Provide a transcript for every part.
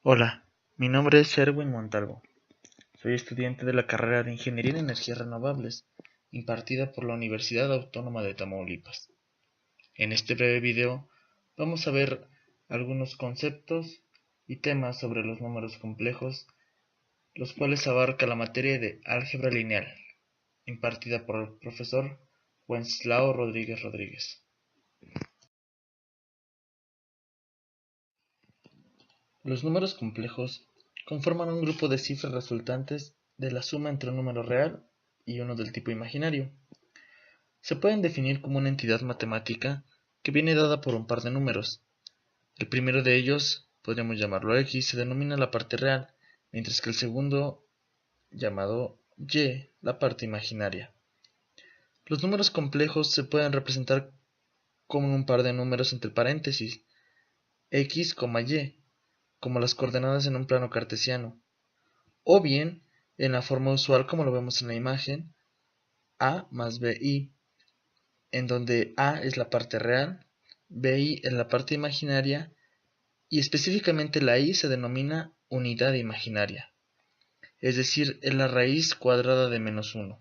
Hola, mi nombre es Erwin Montalvo. Soy estudiante de la carrera de Ingeniería en Energías Renovables, impartida por la Universidad Autónoma de Tamaulipas. En este breve video vamos a ver algunos conceptos y temas sobre los números complejos, los cuales abarca la materia de álgebra lineal, impartida por el profesor Wenceslao Rodríguez Rodríguez. Los números complejos conforman un grupo de cifras resultantes de la suma entre un número real y uno del tipo imaginario. Se pueden definir como una entidad matemática que viene dada por un par de números. El primero de ellos, podríamos llamarlo X, se denomina la parte real, mientras que el segundo, llamado Y, la parte imaginaria. Los números complejos se pueden representar como un par de números entre paréntesis, X, Y, como las coordenadas en un plano cartesiano, o bien en la forma usual como lo vemos en la imagen, A más BI, en donde A es la parte real, BI es la parte imaginaria y específicamente la I se denomina unidad imaginaria, es decir, es la raíz cuadrada de -1.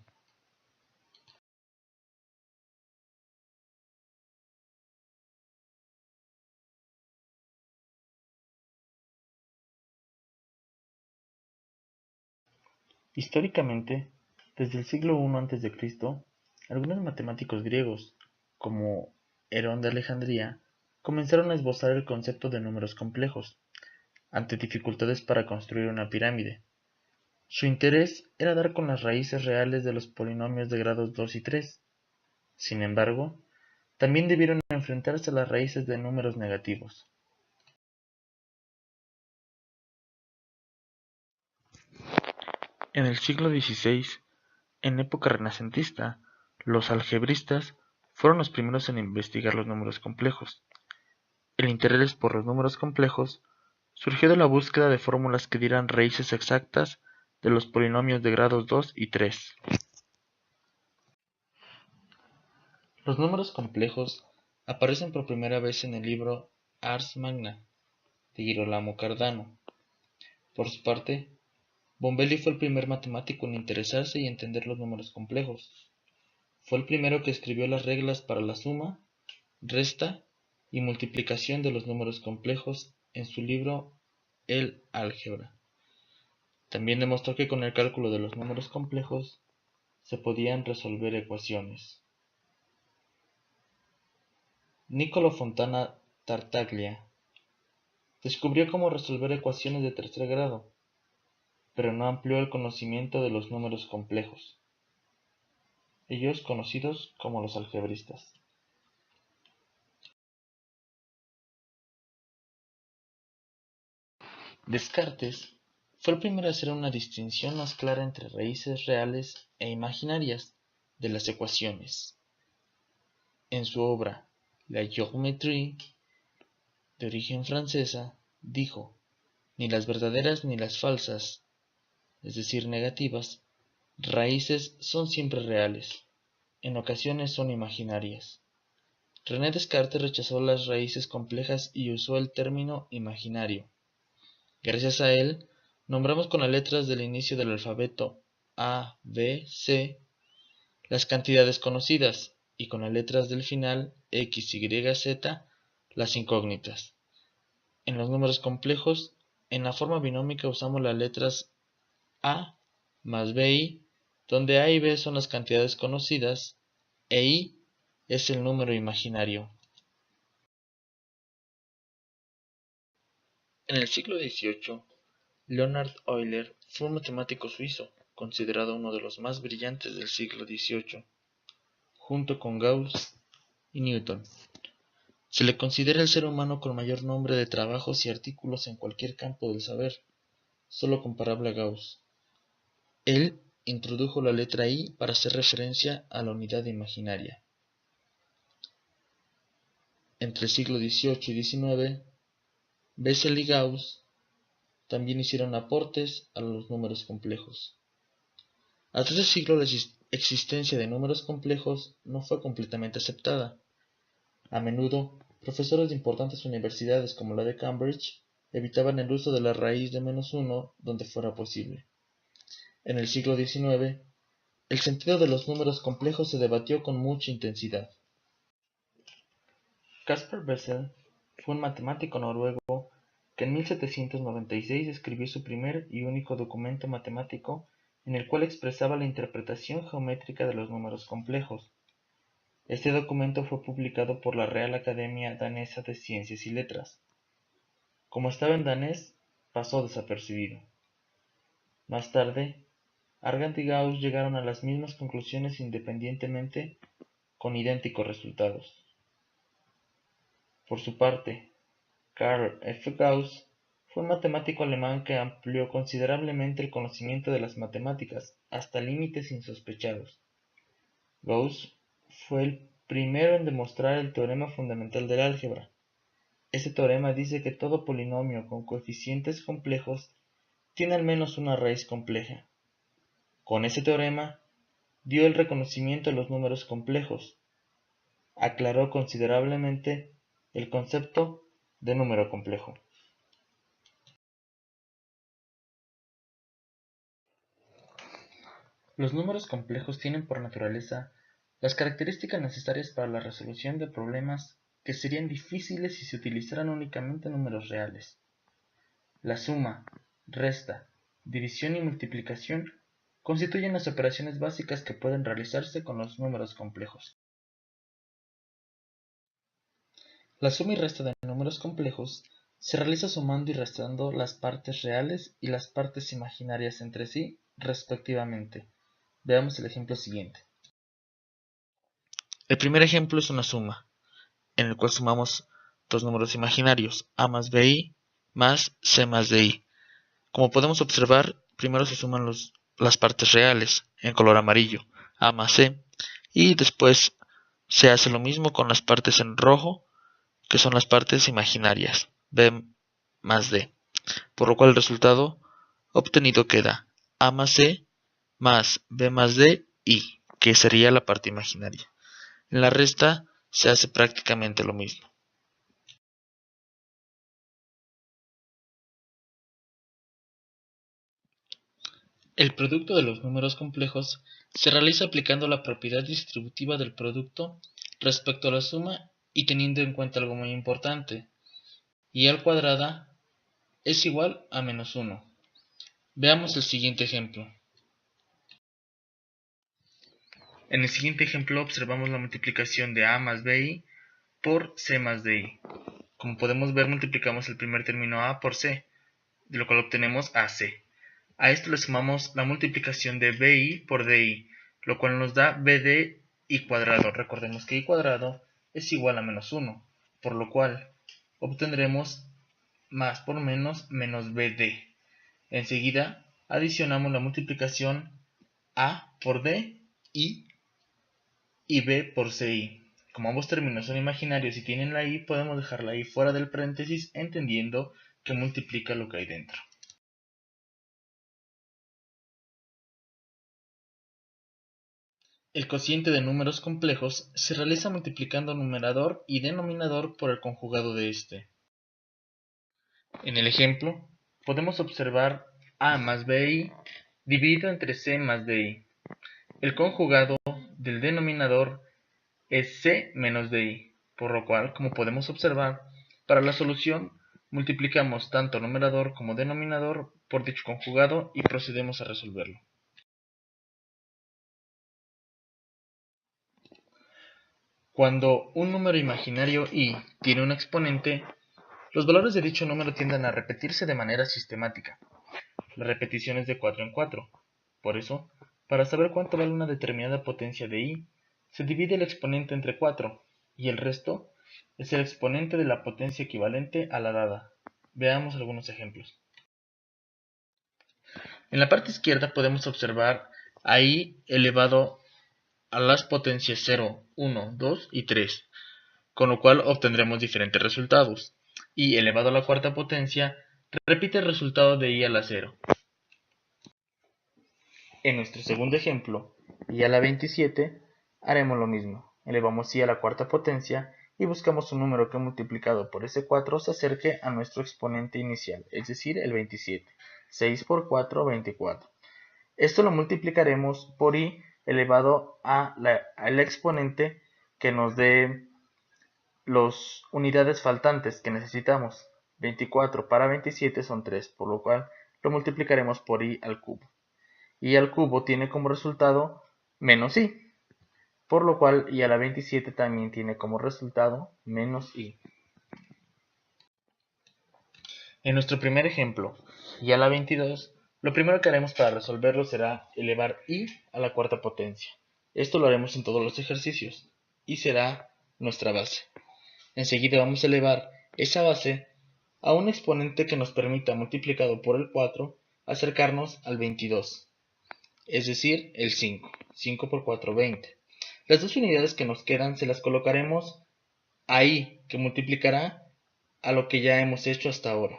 Históricamente, desde el siglo I a.C., algunos matemáticos griegos, como Herón de Alejandría, comenzaron a esbozar el concepto de números complejos, ante dificultades para construir una pirámide. Su interés era dar con las raíces reales de los polinomios de grados 2 y 3. Sin embargo, también debieron enfrentarse a las raíces de números negativos. En el siglo XVI, en época renacentista, los algebristas fueron los primeros en investigar los números complejos. El interés por los números complejos surgió de la búsqueda de fórmulas que dieran raíces exactas de los polinomios de grados 2 y 3. Los números complejos aparecen por primera vez en el libro Ars Magna de Girolamo Cardano. Por su parte, Bombelli fue el primer matemático en interesarse y entender los números complejos. Fue el primero que escribió las reglas para la suma, resta y multiplicación de los números complejos en su libro El Álgebra. También demostró que con el cálculo de los números complejos se podían resolver ecuaciones. Niccolò Fontana Tartaglia descubrió cómo resolver ecuaciones de tercer grado, pero no amplió el conocimiento de los números complejos, ellos conocidos como los algebristas. Descartes fue el primero a hacer una distinción más clara entre raíces reales e imaginarias de las ecuaciones. En su obra La Géométrie, de origen francesa, dijo: ni las verdaderas ni las falsas, es decir, negativas, raíces son siempre reales, en ocasiones son imaginarias. René Descartes rechazó las raíces complejas y usó el término imaginario. Gracias a él, nombramos con las letras del inicio del alfabeto A, B, C las cantidades conocidas y con las letras del final X, Y, Z las incógnitas. En los números complejos, en la forma binómica usamos las letras A más BI, donde A y B son las cantidades conocidas e I es el número imaginario. En el siglo XVIII, Leonhard Euler fue un matemático suizo, considerado uno de los más brillantes del siglo XVIII, junto con Gauss y Newton. Se le considera el ser humano con mayor nombre de trabajos y artículos en cualquier campo del saber, solo comparable a Gauss. Él introdujo la letra I para hacer referencia a la unidad imaginaria. Entre el siglo XVIII y XIX, Bessel y Gauss también hicieron aportes a los números complejos. Hasta ese siglo la existencia de números complejos no fue completamente aceptada. A menudo, profesores de importantes universidades como la de Cambridge evitaban el uso de la raíz de -1 donde fuera posible. En el siglo XIX, el sentido de los números complejos se debatió con mucha intensidad. Caspar Bessel fue un matemático noruego que en 1796 escribió su primer y único documento matemático en el cual expresaba la interpretación geométrica de los números complejos. Este documento fue publicado por la Real Academia Danesa de Ciencias y Letras. Como estaba en danés, pasó desapercibido. Más tarde, Argand y Gauss llegaron a las mismas conclusiones independientemente, con idénticos resultados. Por su parte, Carl F. Gauss fue un matemático alemán que amplió considerablemente el conocimiento de las matemáticas hasta límites insospechados. Gauss fue el primero en demostrar el teorema fundamental del álgebra. Este teorema dice que todo polinomio con coeficientes complejos tiene al menos una raíz compleja. Con ese teorema, dio el reconocimiento a los números complejos. Aclaró considerablemente el concepto de número complejo. Los números complejos tienen por naturaleza las características necesarias para la resolución de problemas que serían difíciles si se utilizaran únicamente números reales. La suma, resta, división y multiplicación constituyen las operaciones básicas que pueden realizarse con los números complejos. La suma y resta de números complejos se realiza sumando y restando las partes reales y las partes imaginarias entre sí, respectivamente. Veamos el ejemplo siguiente. El primer ejemplo es una suma, en el cual sumamos dos números imaginarios, a más bi más c más di. Como podemos observar, primero se suman las partes reales, en color amarillo, a más c, y después se hace lo mismo con las partes en rojo, que son las partes imaginarias, b más d, por lo cual el resultado obtenido queda a más c más b más d y, que sería la parte imaginaria. En la resta se hace prácticamente lo mismo. El producto de los números complejos se realiza aplicando la propiedad distributiva del producto respecto a la suma y teniendo en cuenta algo muy importante, y al cuadrada es igual a -1. Veamos el siguiente ejemplo. En el siguiente ejemplo observamos la multiplicación de a más bi por c más di. Como podemos ver, multiplicamos el primer término a por c, de lo cual obtenemos ac. A esto le sumamos la multiplicación de bi por di, lo cual nos da bd y cuadrado. Recordemos que i cuadrado es igual a -1, por lo cual obtendremos más por menos bd. Enseguida adicionamos la multiplicación a por d y b por ci. Como ambos términos son imaginarios y tienen la i, podemos dejar la i fuera del paréntesis, entendiendo que multiplica lo que hay dentro. El cociente de números complejos se realiza multiplicando numerador y denominador por el conjugado de este. En el ejemplo, podemos observar a más bi dividido entre c más di. El conjugado del denominador es c menos di, por lo cual, como podemos observar, para la solución multiplicamos tanto numerador como denominador por dicho conjugado y procedemos a resolverlo. Cuando un número imaginario i tiene un exponente, los valores de dicho número tienden a repetirse de manera sistemática. La repetición es de 4 en 4. Por eso, para saber cuánto vale una determinada potencia de i, se divide el exponente entre 4, y el resto es el exponente de la potencia equivalente a la dada. Veamos algunos ejemplos. En la parte izquierda podemos observar a i elevado a las potencias 0, 1, 2 y 3, con lo cual obtendremos diferentes resultados. I elevado a la cuarta potencia repite el resultado de i a la 0. En nuestro segundo ejemplo, i a la 27, haremos lo mismo. Elevamos i a la cuarta potencia y buscamos un número que multiplicado por ese 4 se acerque a nuestro exponente inicial, es decir, el 27. 6 por 4, 24. Esto lo multiplicaremos por i elevado al exponente que nos dé las unidades faltantes que necesitamos. 24 para 27 son 3, por lo cual lo multiplicaremos por i al cubo. I al cubo tiene como resultado menos i, por lo cual i a la 27 también tiene como resultado menos i. En nuestro primer ejemplo, i a la 22, lo primero que haremos para resolverlo será elevar i a la cuarta potencia. Esto lo haremos en todos los ejercicios y será nuestra base. Enseguida vamos a elevar esa base a un exponente que nos permita, multiplicado por el 4, acercarnos al 22, es decir, el 5. 5 por 4, 20. Las dos unidades que nos quedan se las colocaremos ahí, que multiplicará a lo que ya hemos hecho hasta ahora,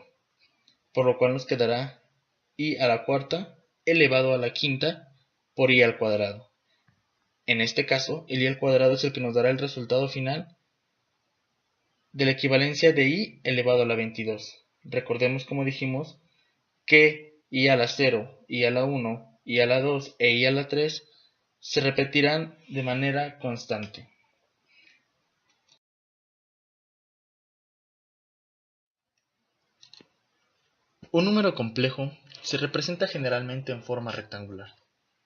por lo cual nos quedará i a la cuarta elevado a la quinta por i al cuadrado. En este caso, el i al cuadrado es el que nos dará el resultado final de la equivalencia de i elevado a la 22. Recordemos, como dijimos, que i a la 0, i a la 1, i a la 2 e i a la 3 se repetirán de manera constante. Un número complejo se representa generalmente en forma rectangular,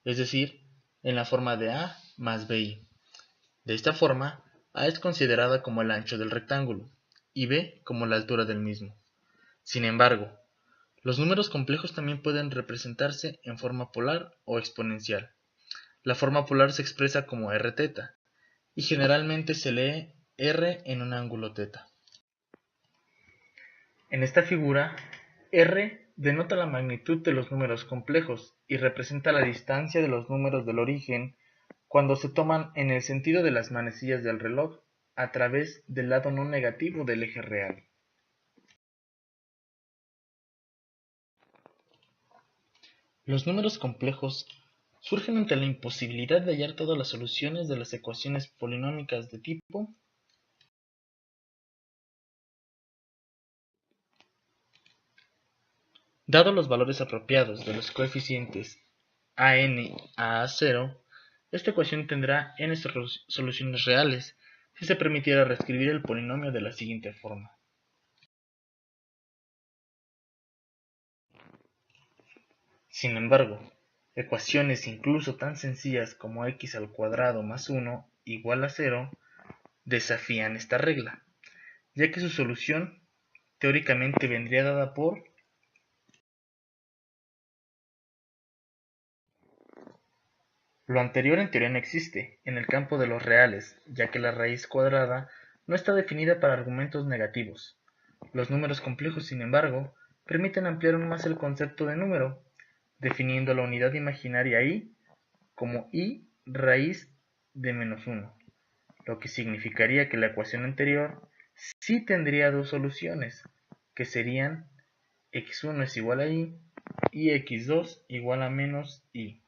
es decir, en la forma de a más bi. De esta forma, a es considerada como el ancho del rectángulo y b como la altura del mismo. Sin embargo, los números complejos también pueden representarse en forma polar o exponencial. La forma polar se expresa como rθ y generalmente se lee r en un ángulo θ. En esta figura, r denota la magnitud de los números complejos y representa la distancia de los números del origen cuando se toman en el sentido de las manecillas del reloj a través del lado no negativo del eje real. Los números complejos surgen ante la imposibilidad de hallar todas las soluciones de las ecuaciones polinómicas de tipo dado los valores apropiados de los coeficientes a(n) a a0, esta ecuación tendrá n soluciones reales si se permitiera reescribir el polinomio de la siguiente forma. Sin embargo, ecuaciones incluso tan sencillas como x al cuadrado más 1 igual a 0 desafían esta regla, ya que su solución teóricamente vendría dada por lo anterior. En teoría no existe en el campo de los reales, ya que la raíz cuadrada no está definida para argumentos negativos. Los números complejos, sin embargo, permiten ampliar aún más el concepto de número, definiendo la unidad imaginaria i como i raíz de menos 1, lo que significaría que la ecuación anterior sí tendría dos soluciones, que serían x1 es igual a i y x2 igual a menos i.